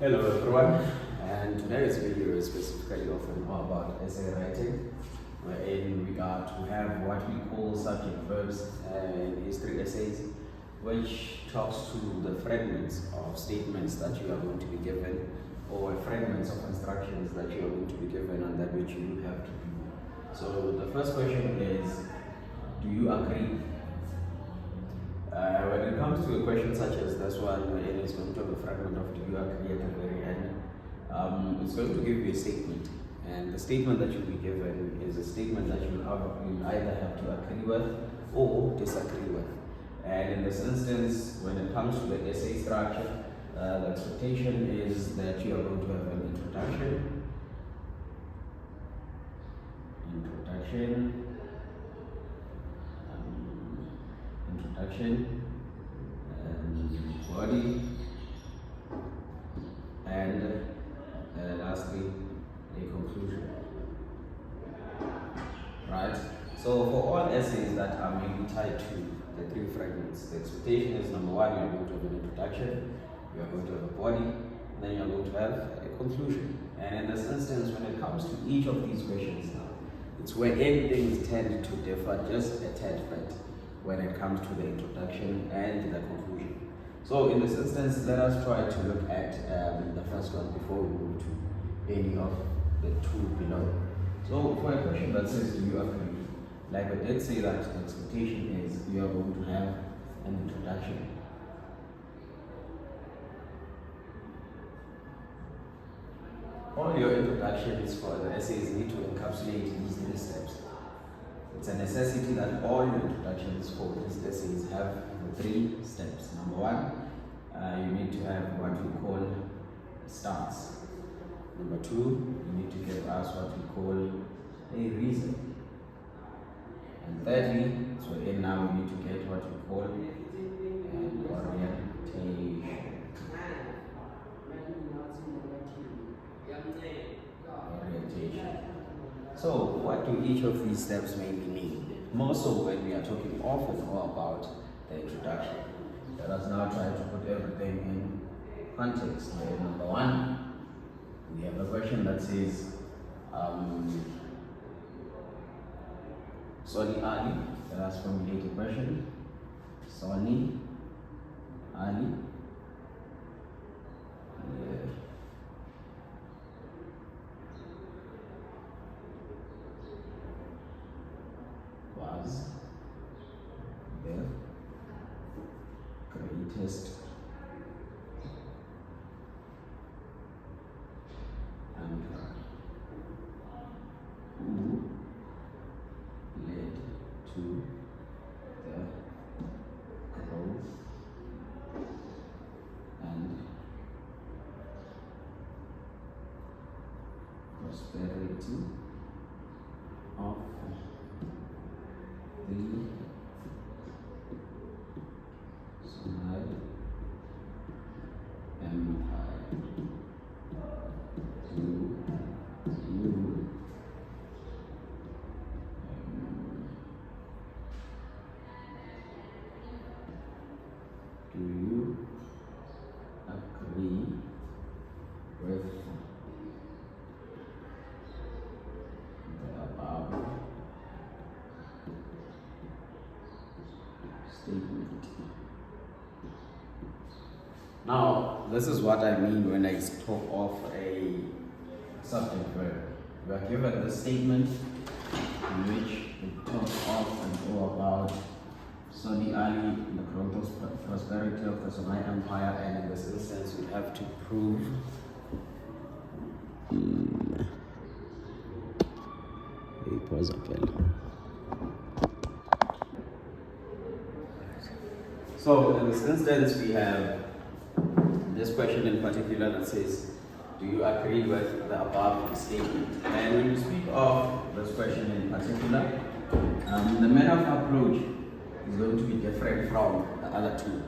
Hello everyone, and today's video is specifically often about essay writing, wherein we are to have what we call subject verbs and history essays, which talks to the fragments of statements that you are going to be given, or fragments of instructions that you are going to be given and that which you have to do. So the first question is, do you agree? When it comes to a question such as this one, it is going to have a fragment of do you agree at the very end. It's going to give you a statement, and the statement that you'll be given is a statement that you'll either have to agree with or disagree with. And in this instance, when it comes to the essay structure, the expectation is that you are going to have an introduction, and body, and lastly a conclusion. Right? So for all essays that are maybe tied to the three fragments, the expectation is number one, you're going to have an introduction, you're going to have a body, and then you're going to have a conclusion. And in this instance, when it comes to each of these questions now, it's where things tend to differ just a tad bit when it comes to the introduction and the conclusion. So in this instance, let us try to look at the first one before we move to any of the two below. So for a question that says, do you agree? Like I did say that the expectation is you are going to have an introduction. All your introductions for the essays need to encapsulate these three steps. It's a necessity that all your introductions for these essays have the three steps. Number one, you need to have what we call stance. Number two, you need to give us what we call a reason. And thirdly, so in now we need to get what we call an orientation. So what do each of these steps mainly mean? More so when we are talking often more about the introduction. Let us now try to put everything in context. Where number one, we have a question that says, Soni Ali, let us formulate a question. Soni Ali, was the greatest anchor who led to the growth and prosperity of the Somali Empire. Do you agree with the above statement? Now, this is what I mean when I talk of a subject verb. We are given the statement in which it talks of and all about Soni Ali, the growth of prosperity of the Somali Empire, and in this instance, we have to prove So in this instance, we have this question in particular that says, do you agree with the above statement? And when you speak of this question in particular, the manner of approach is going to be different from the other two.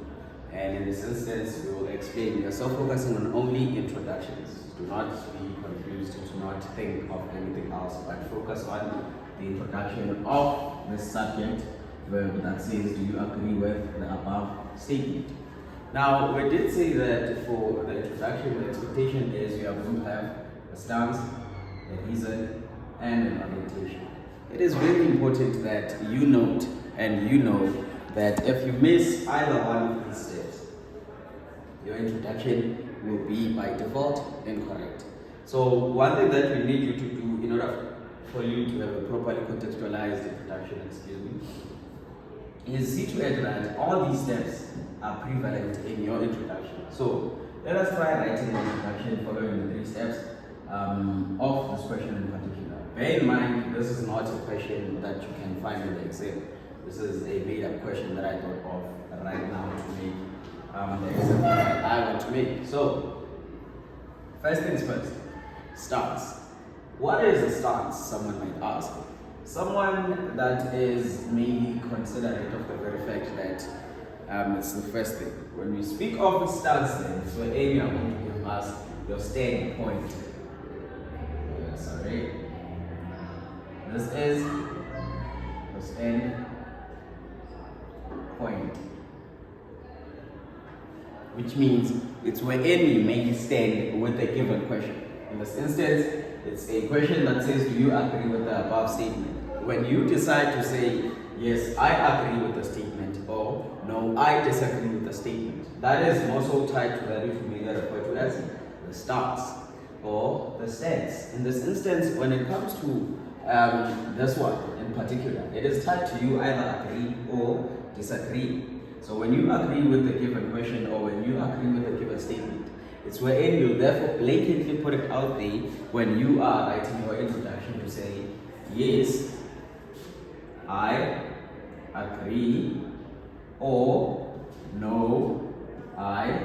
And in this instance, we will explain. We are so focusing on only introductions. Do not be confused, do not think of anything else, but focus on the introduction of the subject verb that says, do you agree with the above statement? Now, we did say that for the introduction, the expectation is you are going to have a stance, a reason, and an orientation. It is very important that you note and you know that if you miss either one of these steps, your introduction will be by default incorrect. So one thing that we need you to do in order for you to have a properly contextualized introduction, is see to it that all these steps are prevalent in your introduction. So let us try writing an introduction following the 3 steps of this question in particular. Bear in mind, this is not a question that you can find in the exam. This is a made-up question that I thought of right now to make the exam that I want to make. So, first things first, stance. What is a stance, someone might ask? Someone that is mainly considerate of the very fact that it's the first thing. When we speak of a stance, then, so Amy, I'm going to give us your standpoint. Sorry. This is the stand point, which means it's where we mainly stand with a given question. In this instance, it's a question that says, do you agree with the above statement? When you decide to say, yes, I agree with the statement, or no, I disagree with the statement, that is also tied to that which we may refer to as the stance or the stance. In this instance, when it comes to this one in particular, it is tied to you either agree or disagree. So when you agree with the given question or when you agree with the given statement, it's wherein you'll therefore blatantly put it out there when you are writing your introduction to say, yes, I agree, or no, I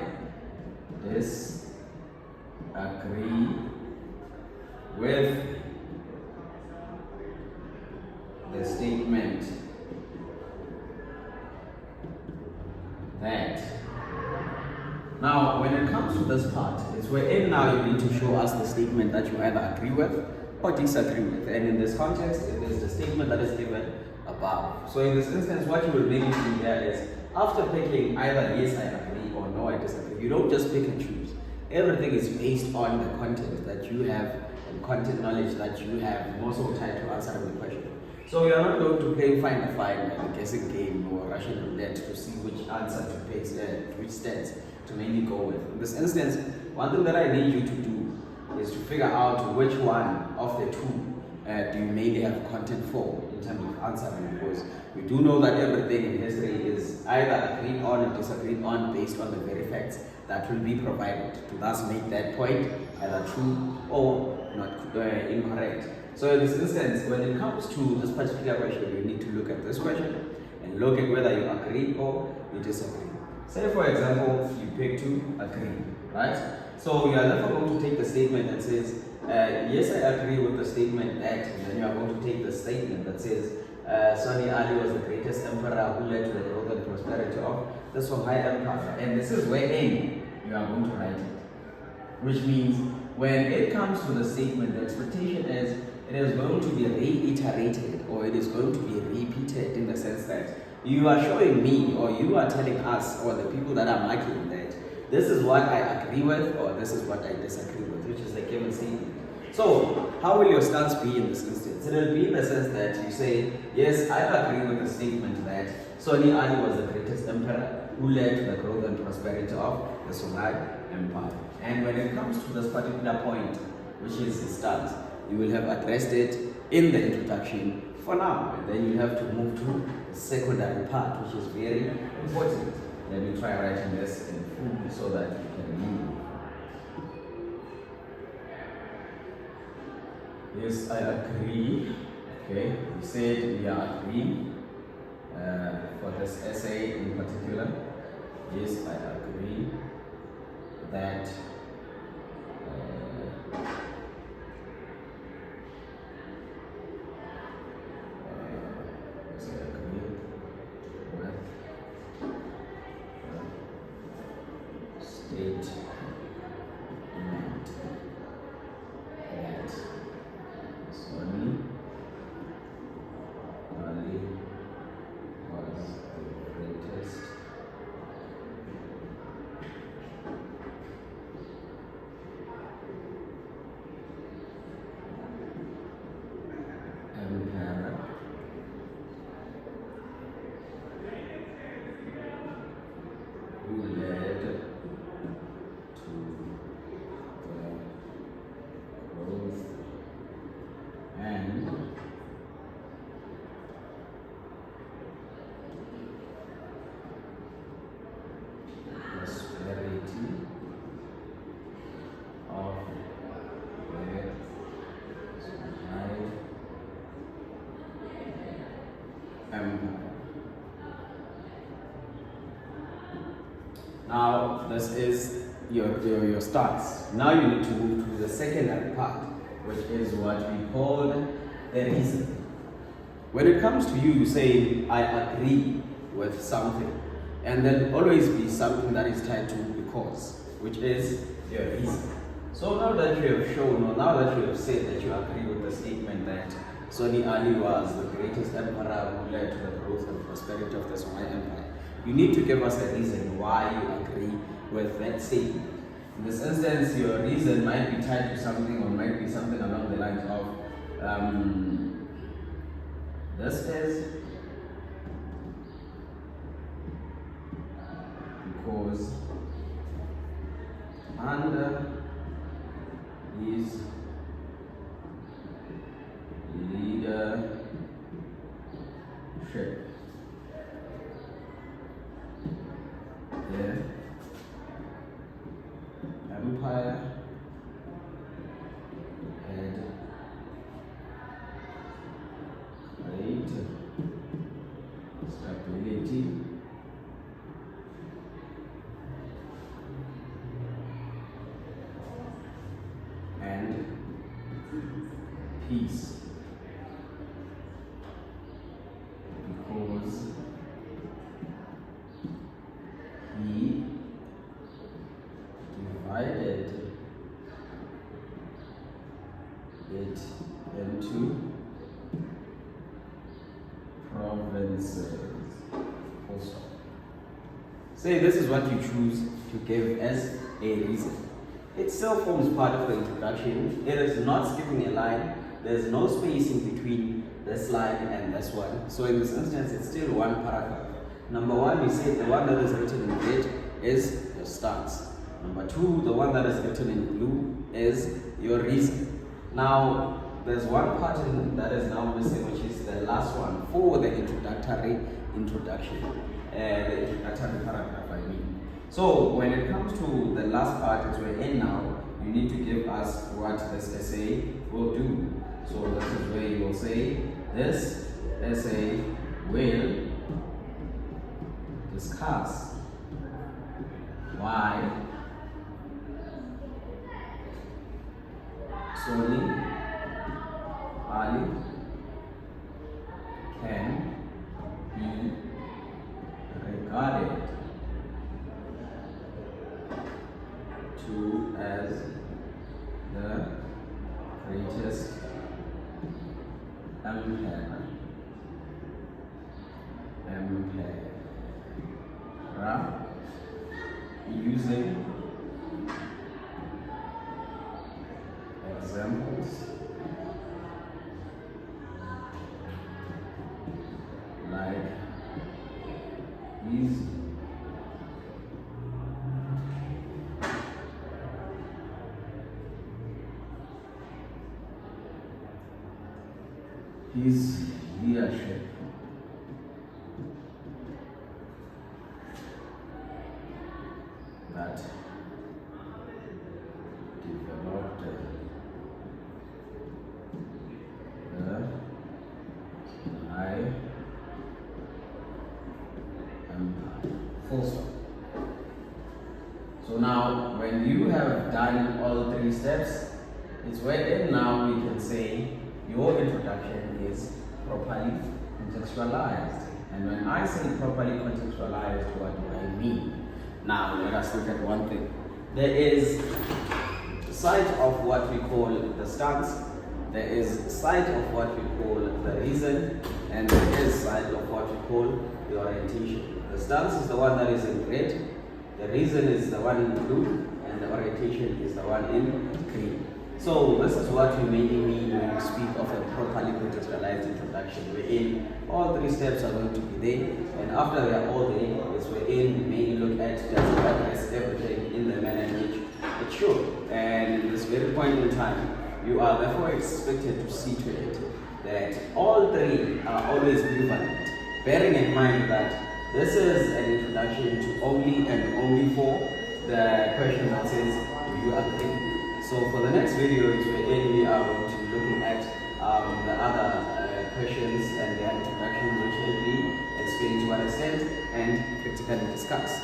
disagree with the statement that. Now, when it comes to this part, it's wherein now you need to show us the statement that you either agree with or disagree with. And in this context, it is the statement that is given above. So in this instance, what you will really do here is, after picking either yes, I agree, or no, I disagree, you don't just pick and choose. Everything is based on the content that you have and content knowledge that you have, more so tied to answering the question. So you are not going to play find a guessing game or Russian roulette to see which answer to pick, which stance to mainly go with. In this instance, one thing that I need you to do is to figure out which one of the two do you mainly have content for in terms of answering, because we do know that everything in history is either agreed on or disagreed on based on the very facts that will be provided to thus make that point either true or not incorrect. So in this instance, when it comes to this particular question, you need to look at this question and look at whether you agree or you disagree. Say for example, you pick to agree, right? So you are therefore going to take the statement that says, yes, I agree with the statement that, and then you are going to take the statement that says, Sani Ali was the greatest emperor who led to the growth and prosperity of the Songhai Empire. And this is wherein you are going to write it. Which means, when it comes to the statement, the expectation is it is going to be reiterated, or it is going to be repeated, in the sense that you are showing me, or you are telling us, or the people that are marking that this is what I agree with, or this is what I disagree with, which is the given statement. So, how will your stance be in this instance? It will be in the sense that you say, yes, I agree with the statement that Sani Ali was the greatest emperor who led to the growth and prosperity of the Songhai Empire. And when it comes to this particular point, which is the stance, you will have addressed it in the introduction for now, and then you have to move to the secondary part, which is very important. Let me try writing this in full so that you can read. Yes, I agree. Okay, we said we are agreeing for this essay in particular. Yes, I agree that Now this is your stance. Now you need to move to the secondary part, which is what we call the reason. When it comes to you saying I agree with something, and then always be something that is tied to because, which is your reason. So now that you have shown, or now that you have said that you agree with the statement that Soni Ali was the greatest emperor who led to the growth and prosperity of the Songhai Empire, you need to give us a reason why you agree with that statement. In this instance, your reason might be tied to something, or might be something along the lines of this is because under his leadership, the empire had great stability and peace, because he divided it into provinces. Also, say this is what you choose to give as a reason. It still forms part of the introduction. It is not skipping a line. There's no spacing between this line and this one. So in this instance, it's still one paragraph. Number one, we say the one that is written in red is your stance. Number two, the one that is written in blue is your reason. Now, there's one part that is now missing, which is the last one for the introduction, the introductory paragraph, I mean. So when it comes to the last part, which we're in now, you need to give us what this essay will do. So this is where you will say, this essay will discuss why Soni Ali can be regarded to as the greatest empire using examples like these. His leadership that developed the Songhai Empire. Full stop. So now, when you have done all three steps, it's wherein now we can say your introduction is properly contextualized. And when I say properly contextualized, what do I mean? Now, let us look at one thing. There is side of what we call the stance, there is side of what we call the reason, and there is side of what we call the orientation. The stance is the one that is in red, the reason is the one in blue, and the orientation is the one in green. So this is what we mainly mean when we speak of a properly contextualized introduction, wherein all three steps are going to be there, and after they are all there, it's wherein we mainly look at does it address everything in the manner in which it should. And in this very point in time, you are therefore expected to see to it that all three are always equivalent, bearing in mind that this is an introduction to only and only for the question that says, do you agree? So for the next video, it's wherein we are going to be looking at the other questions and their introductions, which will be explained to what extent and critically discussed.